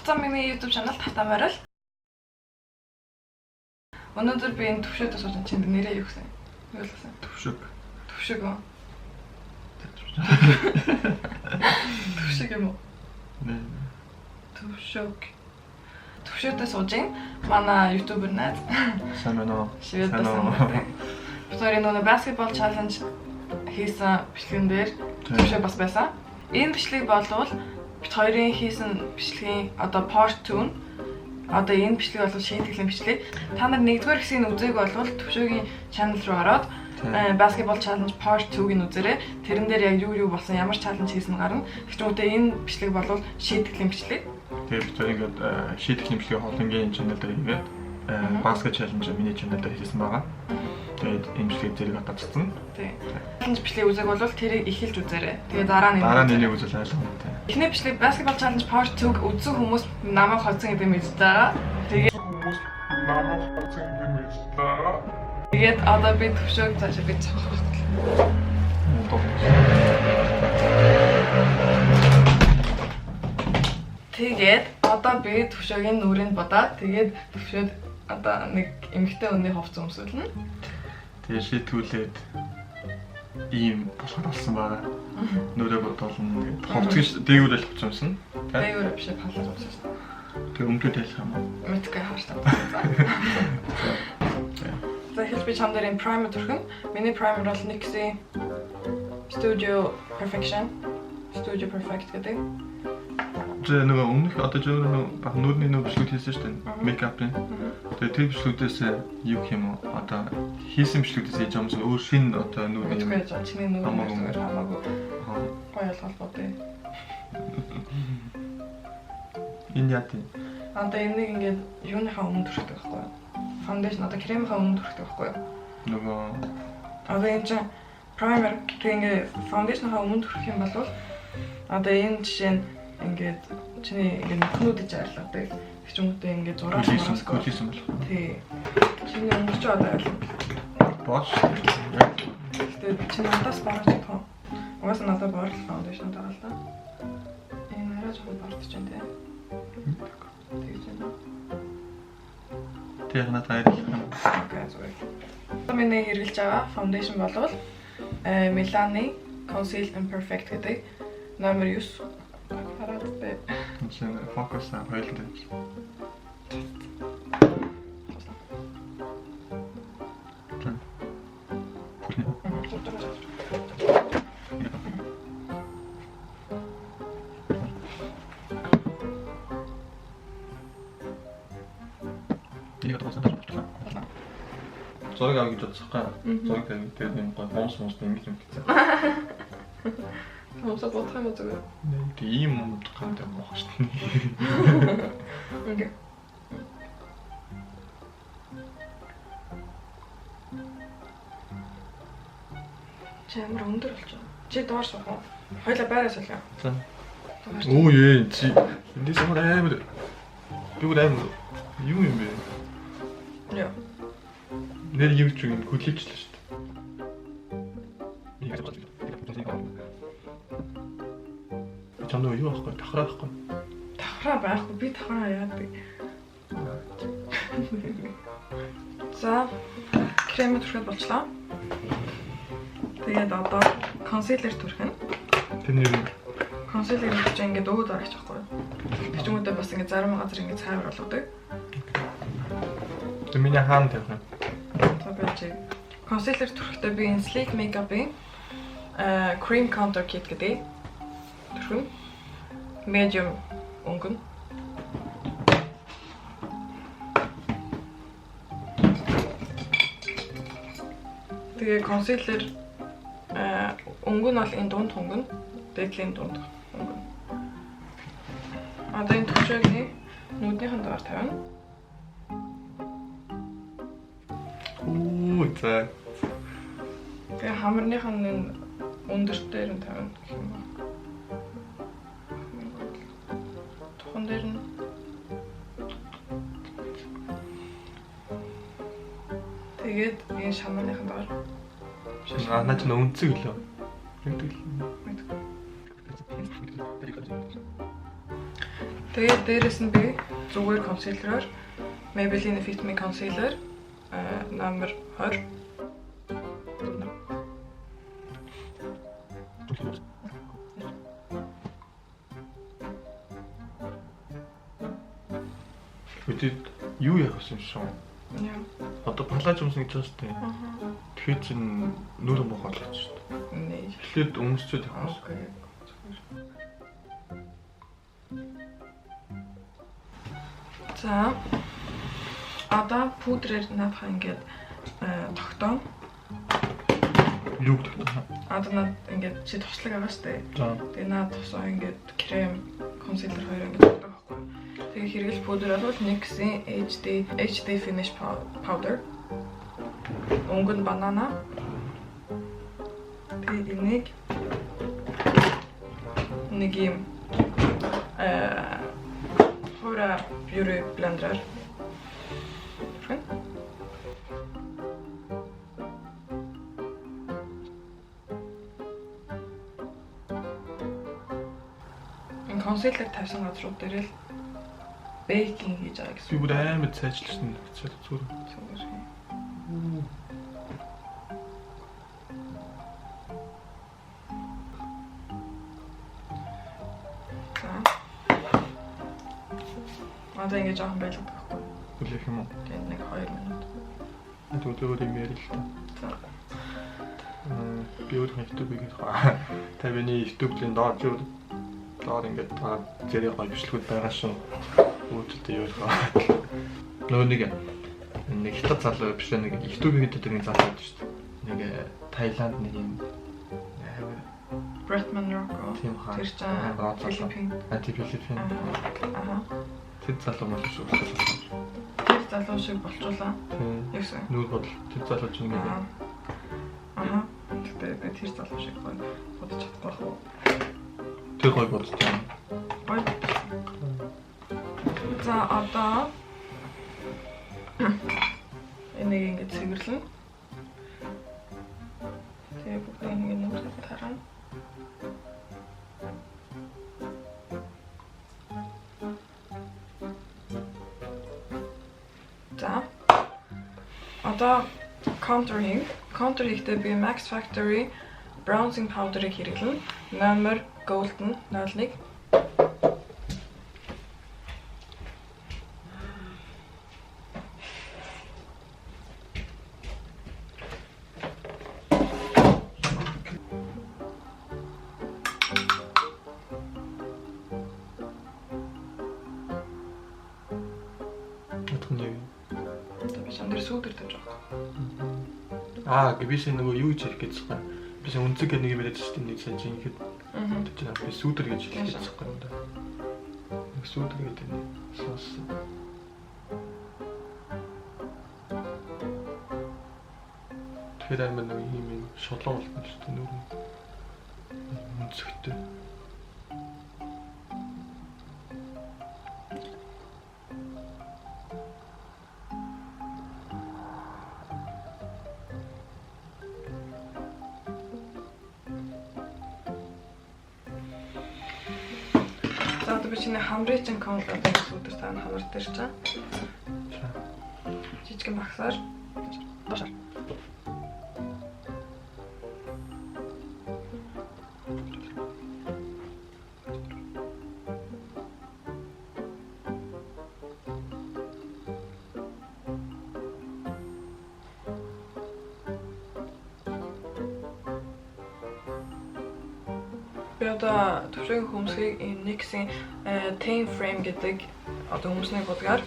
Оролцсон миний YouTube channel Татамарал. Өнөөдөр би энэ төвшөөдөө сууж чинь нэрээ юу гэсэн? Юу л гэсэн? Төвшөг. Төвшөг үү? Төвшөг юм уу? Нэ. Төвшөг. Төвшөөдөө сууж ин манай YouTuber найз. Санаа. Шивэдсэн. Битүүрийн нөгөө basketball challenge хийсэн бичлэгэн дээр төвшөө бас байсан. Энэ бичлэг болвол бит хоёрын хийсэн бичлэгийн одоо part 2 нь одоо энэ бичлэг бол шийтгэлийн бичлэг. Та нар нэгдүгээр хэсгийг үзээг болвол төвшөөгийн channel руу ороод basketball challenge part 2-ыг үзээрэй. Тэрэн дээр яг юу болсон, ямар challenge хийсэн гарна. Тэгчмүүдээ энэ бичлэг болвол шийтгэлийн бичлэг. Тэгээд бид хоёр ингээд шийтгэлийн бичлэгийг хоолынгийн channel дээр хийгээд basket challenge миний channel дээр хийсэн байгаа. Тэгээд энэ бичлэг зэрэг одоо цэцэн. Тийм. Challenge бичлэг үзээг болвол тэрийг эхэлж үзээрэй. Тэгээд дараа нь үзэл ойлгомжтой. Эхний бичлэг basketball challenge part 2-г үзсэн хүмүүс намайг хоцсон гэдэг мэдж байгаа. Тэгээд одоо би төвшөөг цаашаа би цаах. Тэгээд одоо би төвшөөгийн нүрэнд бодоод тэгээд төвшөөд одоо нэг эмгтэй өнний хувцас өмсүүлнэ. Тэгээд шийтгүүлээд ийм болохоор болсон байгаа. Нүрээ бодолно гэдэг. Хувцас дээгүүр л хувцсан. Дээгүүр биш халуун өмссөн. Тэгээд өмдөд ялах юм уу? Мэдгүй хааштай. За хэлж би чам дээр энэ primer төрхөн. Миний primer бол NYX Studio Perfect гэдэг. Тэгээ нөгөө өмнөх одоо зөв баг нүрийн нөө бичлэг хийсэн шүү дээ. Мейкапын. Тэгээ тэр бичлэгдээс юу гэх юм уу? Одоо хийсэн бичлэгдээс яаж юмсан өөр шинэ одоо нүрийн юм. Чиний нүрийн хамаагүй. Гоё ялгалбаа дээ. Энэ яа тийм. Одоо энийг ингээд юуныхаа өмнө төрхтэй байхгүй юу? Foundation одоо кремийнхаа өмнө төрхтэй байхгүй юу? Нөгөө одоо энэ чинь primer гэдэг foundation-ийнхаа өмнө төрөх юм бол одоо энэ жишээ нь ингээд чиний ингээд нөхнүүдийг арилгадаг. Тэг ч юм уу ингээд зураг хийсэн болох. Тий. Чиний өнгөрч одоо бош. Тэгээд чиний надаас барж чадах. Угаас надад бор foundation тагаа л да. Энэ арай жоохон бортч байна тий. Тэгж байна. Тэр надад арилгах. Окей зүгээр. Миний хэрэглэж байгаа foundation болвол Milani Conceal and Perfect гэдэг номер 9. Хараад бай. Эцэг фокус хойлдог. Зураг авах гэж бодсохгүй. Зураг тавих тэгээд юм гоо бомс ингэ юм гэсэн. Хамсаа бодох юм уу зүгээр? Нэг ийм юм ганд юм байна шүү дээ. Окей. Чамар өндөр болчихоо. Чи доор суух уу? Хойлоо байраа суулаа. За. Оо ээ чи энэ самар амар. Би бүр амар. Юу юм бэ? Яа. Нэр юу ч юм хөдлөжлөө шүү дээ. Чамд юу аахгүй давхраа аахгүй. Давхраа байхгүй би давхраа яадаг. За крем түрхэд болчлаа. Тэгээд одоо консилер түрхэн. Тэний консилер гэж ингээд өгөөд орчих байхгүй. Тэгчмүүдээ бас ингээд зарим газар ингээд цайвар болгодог. Тэ миний хаан тавих юм. За бич. Консилер түрхэхдээ би энэ Sleek Makeup-ийн cream contour kit гэдэг түрхэн medium өнгөн. Тэгээ консилер өнгөн бол энэ дунд өнгөн, дээдлийн дунд өнгөн. Одоо энэ төвшөөгийн нүднийхэн доор тавина. Оо за. Тэгээ хамарныхан энэ өндөр дээр нь тавина гэх юм байна. Тухан дээр нь тэгээд энэ шамааныхан доор наач нь өнцөг лөө. Тэгээд дээрэс нь би зүгээр консилерээр Maybelline Fit Me Concealer номер 20. Үгүй юу яах вэ шүү? Яа. Одоо палаж юмсан гэж байна шүү дээ. Тэгэхээр чин нүрэ мохоолч шүү дээ. Нээ. Эхлээд өмсчүүд явах. Окей. За. Одоо пудрээр наадах ингээд тогтоо. Юу гэдэг вэ? Одоо над ингээд чи туслаг байгаа шүү дээ. За. Тэгээ наад тусаа ингээд крем, консилер хоёр ингээд тогтоох байхгүй. Тэгээ хэрэгэл пудр бол NYX-ийн HD Finish Powder. Өнгөн банана. Тэгээ энийг нэг юм хора beauty blender. Энэ консилер тавьсан газрууд дээр л бейкинг хийж байгаа гэсэн. Би бүр амар цайжилсан гэж зүгээр. Одоо ингэж жоохон байлгадаг байхгүй. Үлээх юм уу? Тэгээд нэг 2 минут. Өдөр юм ярил л та. За. Би өөрөө YouTube-ийг хаа. Та миний YouTube-ийн доор ингээд зэрэг гоё бичлэгүүд байгаа шүү. Үүдэлтэй юу хаа. Нөгөө нэг хятад залуу биш нэг YouTube-ийн гэдэг нэг залуу байдаг шүү дээ. Нэг Таиланд нэг юм Bretman Rocco. Тэр чинь Филиппин. Филиппин. Аха. Тэр залуу мөн шүү. Тэр залуу шиг болчуулаа. Юу гэсэн? Нүүр бодол. Тэр залуу чинь нэг. Аха. Тэгээд тэр залуу шиг гоё бодож чадахгүй хөө. Тэр гоё бодож байна. Гоё. За одоо энийг ингэж цэвэрлэн. Тэгээ бүгдийг ингэ нүрээр тараа. За. Одоо contour хийхдээ би Max Factory bronzing powder-ыг хэрэглэнэ. Номер Golden 01. Тэр сүүдэр тавьж байгаа. Бис нөгөө юу гэж хэлэх гэж байна. Бис үнцэг нэг юм яриад шүү дээ. Нэг сайн чинь ихэд. Би сүүдэр гэж хэлэх гэж байна да. Нэг сүүдэр гэдэг нь сос. Тэр амар нэг юм шолоо болно шүү дээ нөгөө. Үнцэгтэй. За одоо би чиний хамрын конлог сүүдэр таана хамар дээр чаа. Жижигэн багсаар башаар. Би одоо төвшгийн хөмсгийг NYX-ийн Tame Frame гэдэг одоо хөмсний будгаар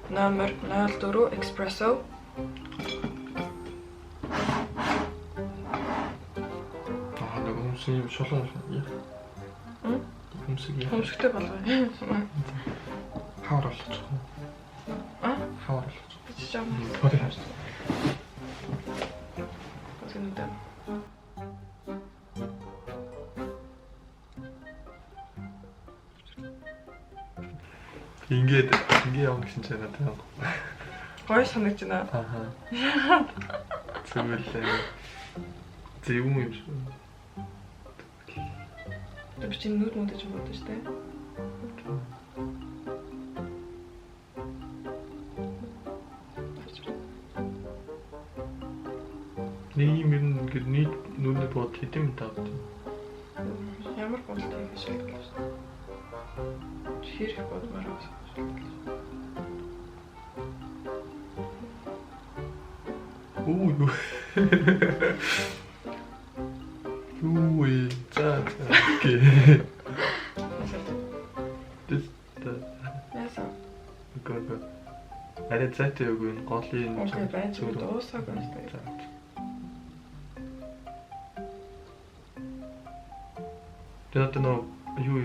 номер 04 Espresso. Нэг хөмсний шолоо яа. Хөмсгтэй болгоё. Хавар болчих. Хавар болчих. Чи жаа. Гэнэ. Ингээд явах гэсэн чинь надад гоё санагдаж байна. Зөвлөлээ. Зөв юм шиг. Тэр чинь нүд мөдөж бодож штэ. Нэг юм ер нь ингээд нийт нүдний бод хэдэм таад. Ямар бодолтой юм шиг байна. Хэрэг бодмоор байна. Юу. Юу за. Окей. Яасан. Гоо. Арай зайтай яг энэ голын Окей, байж дуусах байна. Тэгээд нөө юу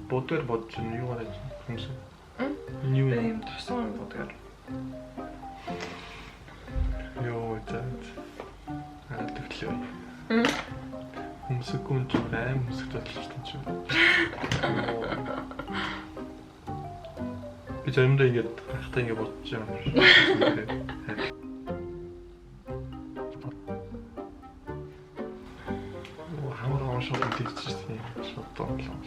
бодоор бодож юм юу гараад юмсан. Юу юм тусан бодоор. Йоо зайт. Төглөө. Хүмүүсгүй ч аим хүмүүсд бодлоо ч юм. Би зөмдөө ингэж гахтай ингэ бодож байгаа юм шиг. Хамраа шууд тийчсэн шууд тооглоо.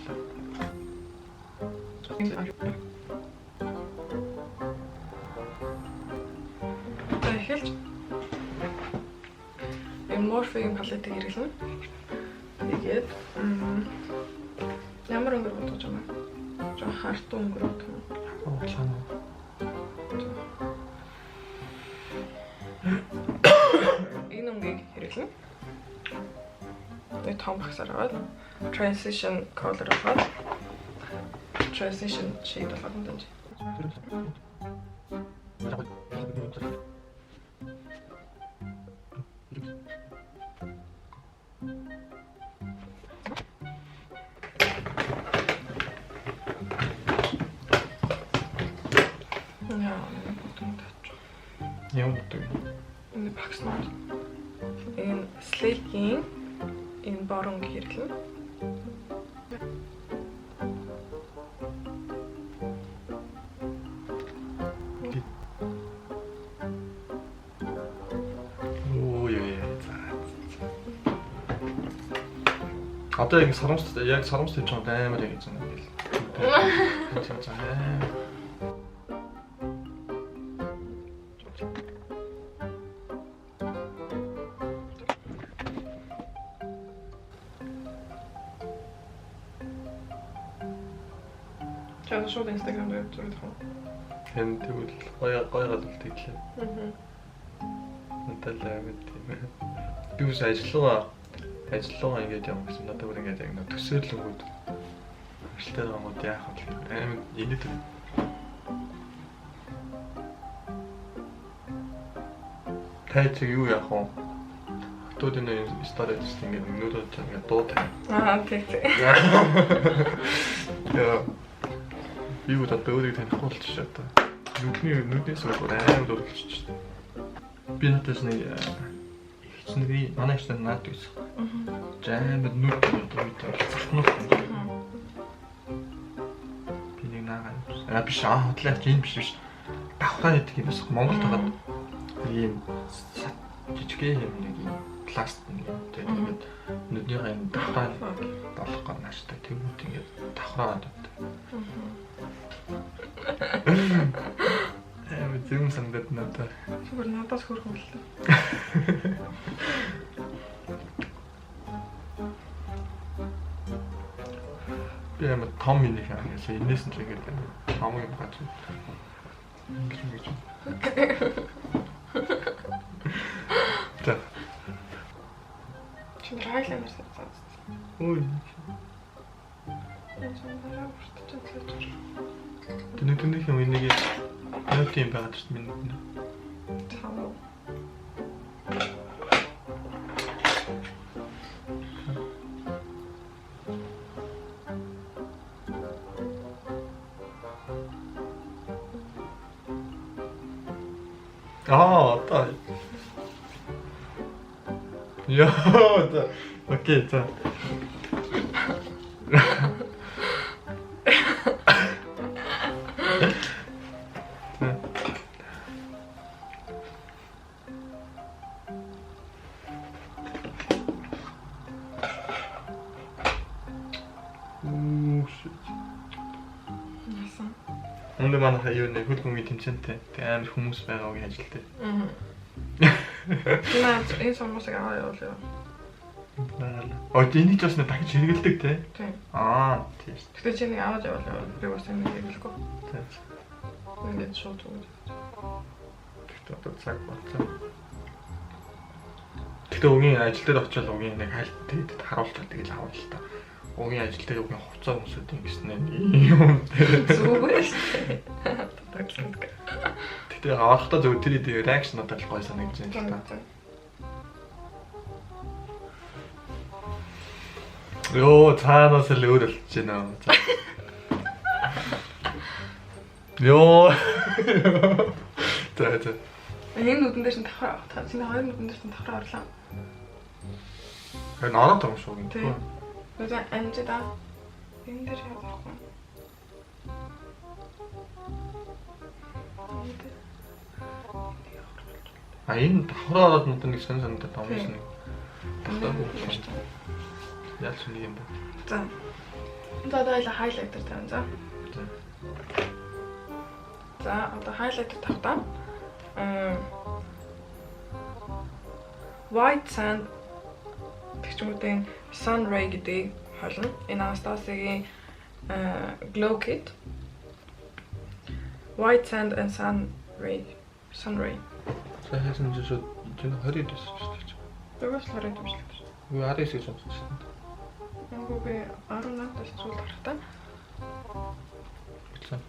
Эхэлж морфийн палетыг хэрэглэнэ. Тэгээд ямар өнгөр бодож байгаа юм? Жоо харт өнгөр бодох юм. Оолаа. Энэ өнгийг хэрэглэнэ. Нэг том багсаар аваад transition color аваад transition shade аваад энэ. Яа гэдэг. Энэ багснууд. Энэ slate-ийн энэ борон хэрэглэнэ. Одоо яг сарамс тавьж байгаа амар яг гэж байна. Чаа шууд Instagram дээр зүрх тоо. Хэн тэгвэл гоё гал үлдээдлээ. Надалаа гэдэг. Би үс ажиллаа ингэж явах гэсэн надад бүр ингэж яг нэг төсөөлөнгүүд ажилтаа гамууд яах вэ? Амар инээд байна. Тайч юу яах вэ? Хотод энэ стори гэсэн ингэ нүүдэж байгаа дуу тань. Тэг. Яа. Би удаа өөрийг танихгүй болчихсон одоо. Нүднээс өөр амар дурлж байна. Би надаас нэг ихчнэрийн манай ихчнэр наад байсан. Жамд нүд одоо захнах. Би нэг наагаа. Би шаатлаач юм биш. Давхраа гэдэг юм бас Монголд байгаа. Ийм жижиг юм нэг юм пласт нэг тэгээд нүднийхээ энэ давхраа болох гол нааштай тэгвэл ингээд давхраа одоо. Зэм сандад надад. Зүгээр надаас хөрхөн боллоо. Би амар том минийх аа. Энэс нь ч ингэж том юм гаж. Ингэж. Тэ. Чи хайлаа мэрсэ цаа. Ой. Тэнэг юм энийг яа тийм байгаад шүү дээ минь. Таа. Та. Яа, та. Окей, та. Өндөр манай юу нэг хөл бөмбөгийн тэмцээнтэй. Тэг амар хүмүүс байгаа үгийн ажилтай. Наад энэ сумсыг аваа явуулъя. Энийг ч бас дахиж хэрэгэлдэг те. Тийм. Тийм. Гэтэ чи нэг аваад явуулъя. Би бас энэ хэрэглэхгүй. Тийм. Ингээд шууд үү. Тэгтээ одоо цаг болсон. Тэгтээ өгийн ажил дээр очиод өгийн нэг хайлт тэгээд харуулчаад тэгэл авах л та. Өгийн ажил дээр өгийн хувцас өмсөд ингэснэ юм. Зүгээр шүү дээ. Тэгтээ авахтаа зөв тэр реакшн надад л гоё санагдаж байна л та. Йоо, цаанаас л өөр болчихж байна. Йоо. За. Энэ нүдэн дээр чинь давхар авах. Чиний хоёр нүдэн дээр чинь давхар орлоо. Энэ ороод байгаа юм шүү гэнэ. Тийм. Нүдэн амжида. Энэ дээр явахгүй. Энэ давхар ороод нүдэн нэг сан санагдаад байгаа юм шиг. Яаж нэг юм бэ? За. Одоо хайлайтер тавина за. За, одоо хайлайтер тавтаа. White sand тэгчмүүдийн sun ray гэдэг холно. Энэ Anastasia-гийн glow kit. White sand and sun ray. Сайн жишээ энэ 20 дэс шүү дээ. Дөрөв сарын төвшлээ. Үгүй 19 гэж сонссон шүү дээ. Үгүй 18-аас зүйл харахтаа. Бичлээ.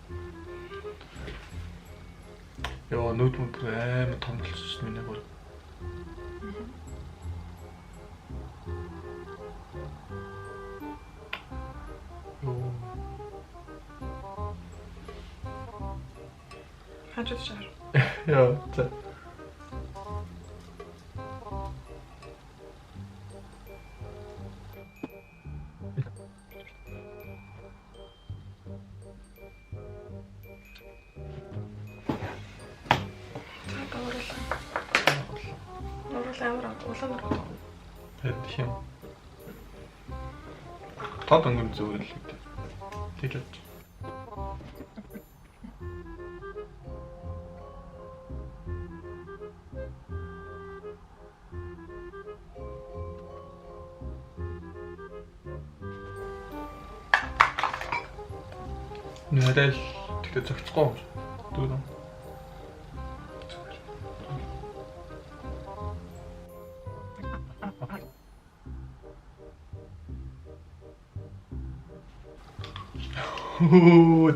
Йоо нүд бүр амар том болчихсон миний бүр. Йоо. Хажууд шар. Йоо, за. Тийм. Тод өнгөн зүгээр л гэдэг. Тэгэлж. Нэрэл тэгтээ зөгцөхгүй юм. Дөрөв.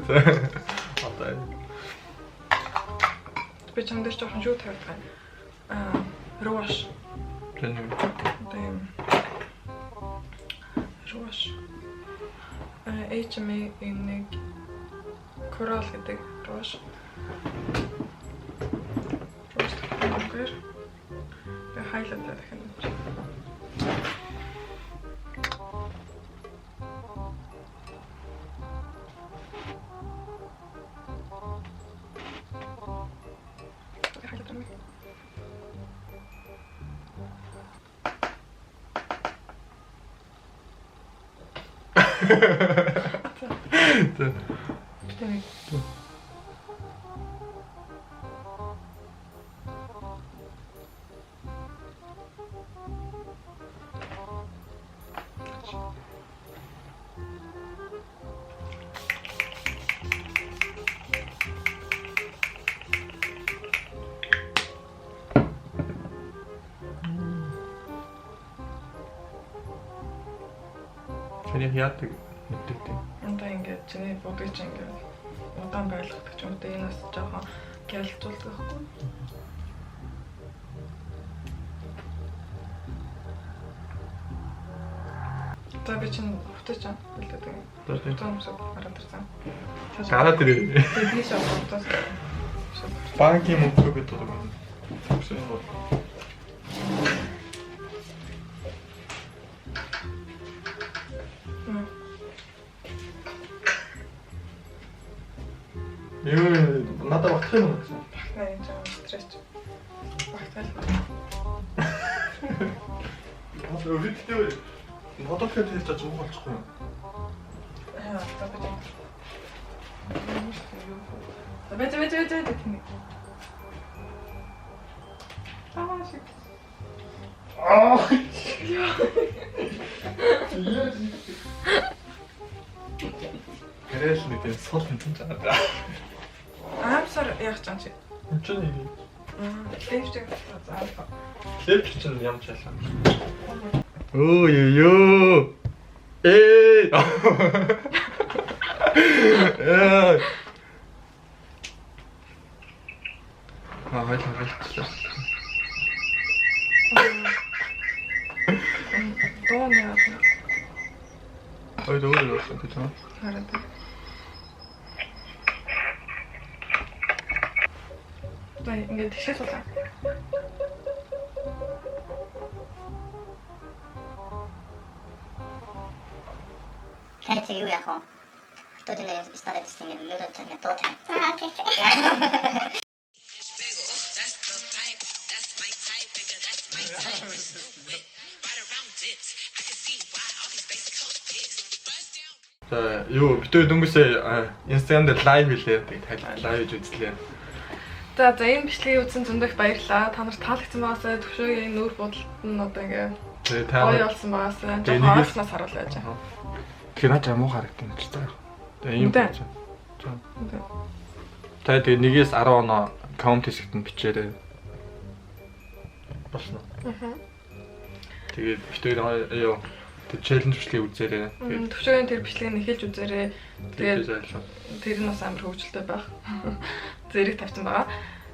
За. Одоо би чамд ч жоохон шүү тавьдаг байна. Руаш. Тэний. Тийм. Руаш. HMA нэг корал гэдэг руаш. Руаш тэгэхээр би хайлайтаа дахин. Тэний яадаг мэддэг. Одоо ингээд чиний бодож ингээд удаан байлгадаг ч юм уу энэ бас жоохон гялцуулдаг байхгүй. За би чинь утаач аа бэлдээд байгаа. Томсоо гараад ирсэн. Гараад ирээ. Би шууд утаас. Банкийн мөнгө бид одоо. Юу надад багтах юм гэсэн. Багтаа юм жаа стресс. Багтаал. Одоо өвдөлтөө бодоход хэлж чаж муу болчихгүй юм. Бэт. Шиг. Гэрэл нэг юм сул юм жаа. Аамсаар яах ч юм чи. Энд чинь нэг Левчтэй заалаа. лепч чинь ямар ч ялаа. Оо ёо. Ээ. Ээ. Хойлоо. Доо яа. Ой дөө яасан гэж байна. Хараад. Бай ингээд тийшээ суулаа. Kennst du Julia Horn? Dort in der Stadtdisting in Müller in der Torte. Ah, okay. За юу битүү дөнгөсөө Instagram дээр лайв хийлээ. Тэгээд лайв хийж үзлээ. За энэ бичлэгийг үзсэн зөндөх баярлалаа. Та нарт таалагдсан байгаасаа төвшөөгийн нүүр бодолд нь одоо ингээ Тэгээд гоё та болсон байгаасаа Тэгээд жоохон нэг- ааснаас харуул байж. тэгэхээр наач амуу харагдсан гэж таа. Тэгээд юм. Үнтэй. За. Тэгээд 1-ээс 10 оноо коммент хэсэгт нь бичээрэй. Болно. Тэгээд битүү юу тэг челленж бичлэгийг үзээрэй. Тэгээд Төвшөөгийн тэр бичлэгийг нэхэлж үзээрэй. Тэгээд зайлшгүй. тэр нь бас амар хөвгөлтэй байх. Зэрэг тавьсан байгаа.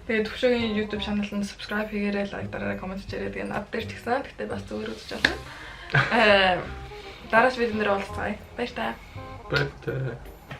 Тэгээд Төвшөөгийн YouTube channel-д subscribe хийгээрэй, лайк дараарай, коммент хийгээрэй. Тэгээд над дээр ч гэсэн гэхдээ бас зүгээр үзэж байна. Дараач видео дээр уулзцгаая. Баяр таа. But